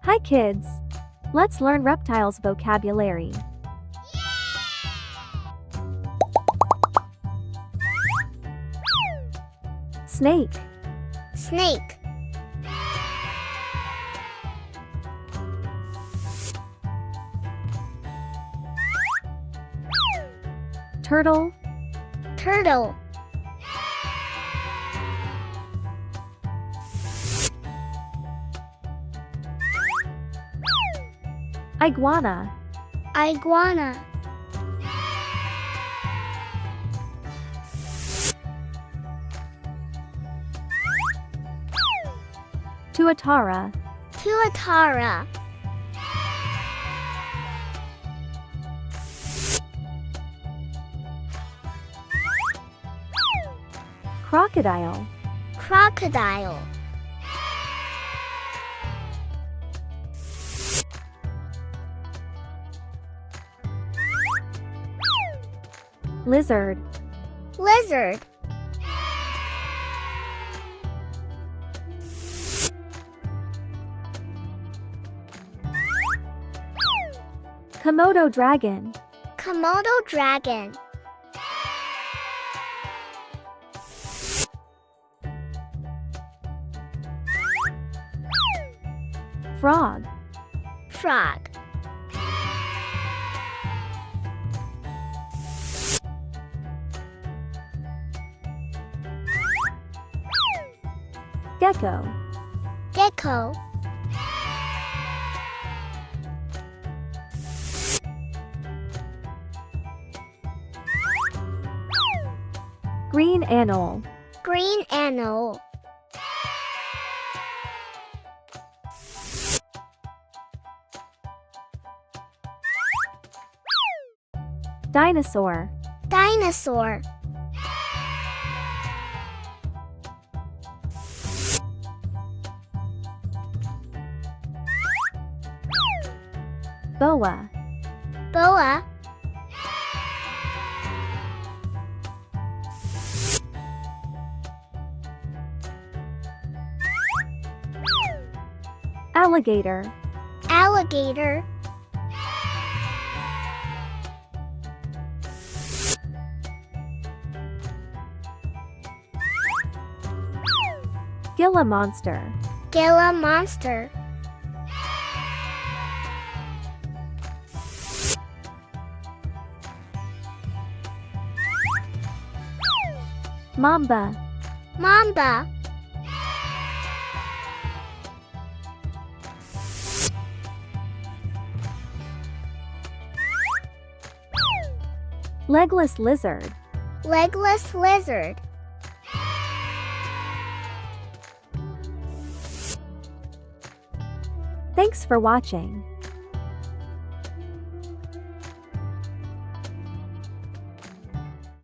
Hi kids! Let's learn reptiles vocabulary. Snake, Snake, turtle, turtle, iguana, iguana, tuatara, tuatara, crocodile, crocodile, lizard, lizard, Komodo dragon, Komodo dragon, frog, frog, gecko, gecko, green anole, green anole, dinosaur, dinosaur, boa, boa, alligator. alligator, Gila monster. Gila Monster, Mamba, Mamba, legless lizard. Legless Lizard. Thanks for watching.